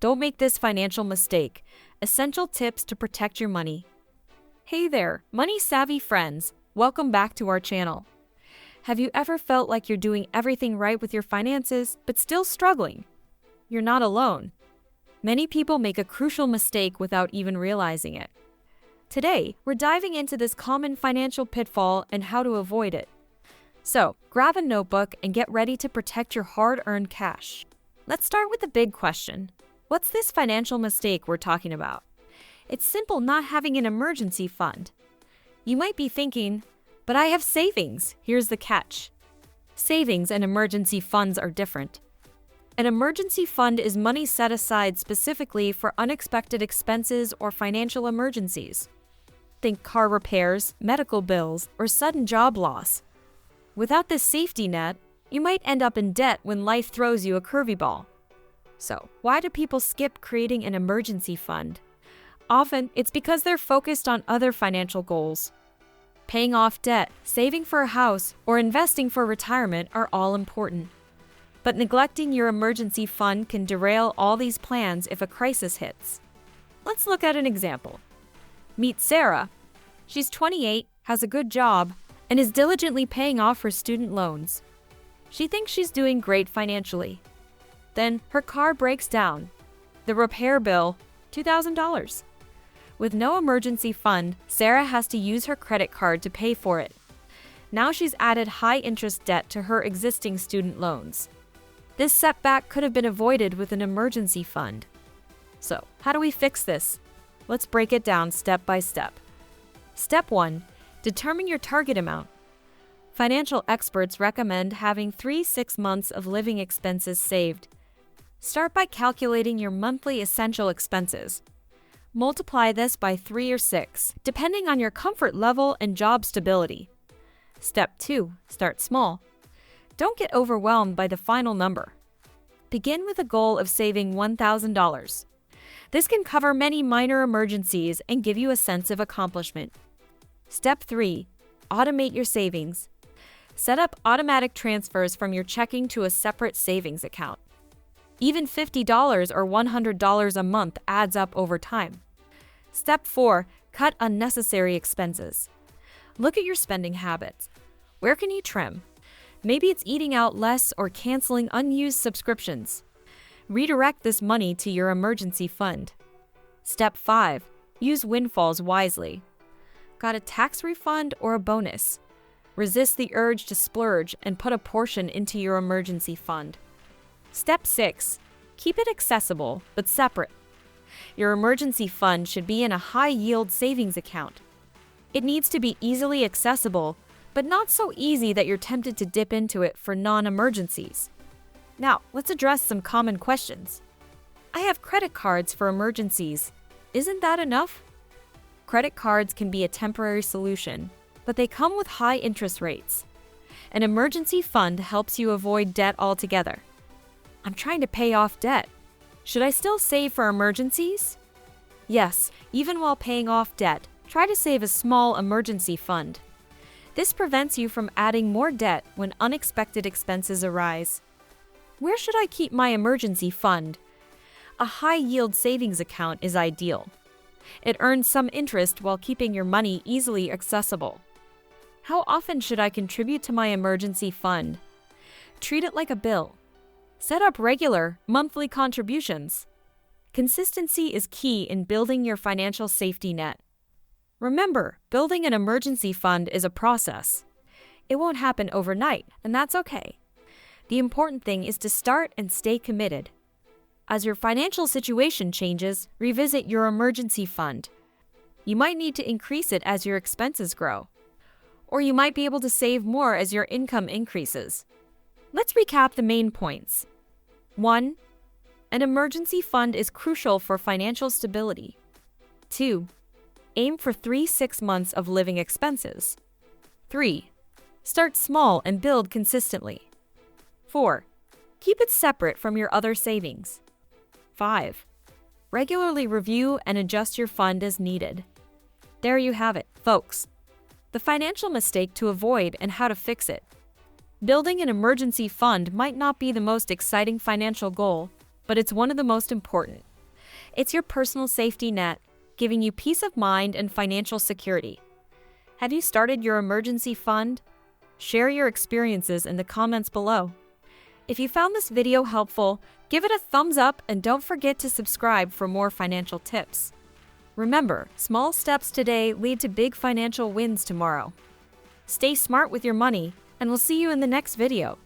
Don't make this financial mistake. Essential tips to protect your money. Hey there, money-savvy friends. Welcome back to our channel. Have you ever felt like you're doing everything right with your finances, but still struggling? You're not alone. Many people make a crucial mistake without even realizing it. Today, we're diving into this common financial pitfall and how to avoid it. So, grab a notebook and get ready to protect your hard-earned cash. Let's start with the big question. What's this financial mistake we're talking about? It's simple not having an emergency fund. You might be thinking, but I have savings. Here's the catch. Savings and emergency funds are different. An emergency fund is money set aside specifically for unexpected expenses or financial emergencies. Think car repairs, medical bills, or sudden job loss. Without this safety net, you might end up in debt when life throws you a curveball. So, why do people skip creating an emergency fund? Often, it's because they're focused on other financial goals. Paying off debt, saving for a house, or investing for retirement are all important. But neglecting your emergency fund can derail all these plans if a crisis hits. Let's look at an example. Meet Sarah. She's 28, has a good job, and is diligently paying off her student loans. She thinks she's doing great financially. Then her car breaks down. The repair bill, $2,000. With no emergency fund, Sarah has to use her credit card to pay for it. Now she's added high-interest debt to her existing student loans. This setback could have been avoided with an emergency fund. So, how do we fix this? Let's break it down step by step. Step 1. Determine your target amount. Financial experts recommend having 6 months of living expenses saved. Start by calculating your monthly essential expenses. Multiply this by 3 or 6, depending on your comfort level and job stability. Step 2. Start small. Don't get overwhelmed by the final number. Begin with a goal of saving $1,000. This can cover many minor emergencies and give you a sense of accomplishment. Step 3. Automate your savings. Set up automatic transfers from your checking to a separate savings account. Even $50 or $100 a month adds up over time. Step 4. Cut unnecessary expenses. Look at your spending habits. Where can you trim? Maybe it's eating out less or canceling unused subscriptions. Redirect this money to your emergency fund. Step 5. Use windfalls wisely. Got a tax refund or a bonus? Resist the urge to splurge and put a portion into your emergency fund. Step 6. Keep it accessible but separate. Your emergency fund should be in a high-yield savings account. It needs to be easily accessible, but not so easy that you're tempted to dip into it for non-emergencies. Now, let's address some common questions. I have credit cards for emergencies. Isn't that enough? Credit cards can be a temporary solution, but they come with high interest rates. An emergency fund helps you avoid debt altogether. I'm trying to pay off debt. Should I still save for emergencies? Yes, even while paying off debt, try to save a small emergency fund. This prevents you from adding more debt when unexpected expenses arise. Where should I keep my emergency fund? A high-yield savings account is ideal. It earns some interest while keeping your money easily accessible. How often should I contribute to my emergency fund? Treat it like a bill. Set up regular, monthly contributions. Consistency is key in building your financial safety net. Remember, building an emergency fund is a process. It won't happen overnight, and that's okay. The important thing is to start and stay committed. As your financial situation changes, revisit your emergency fund. You might need to increase it as your expenses grow. Or you might be able to save more as your income increases. Let's recap the main points. 1. An emergency fund is crucial for financial stability. 2. Aim for 6 months of living expenses. 3. Start small and build consistently. 4. Keep it separate from your other savings. 5. Regularly review and adjust your fund as needed. There you have it, folks. The financial mistake to avoid and how to fix it. Building an emergency fund might not be the most exciting financial goal, but it's one of the most important. It's your personal safety net, giving you peace of mind and financial security. Have you started your emergency fund? Share your experiences in the comments below. If you found this video helpful, give it a thumbs up and don't forget to subscribe for more financial tips. Remember, small steps today lead to big financial wins tomorrow. Stay smart with your money, and we'll see you in the next video.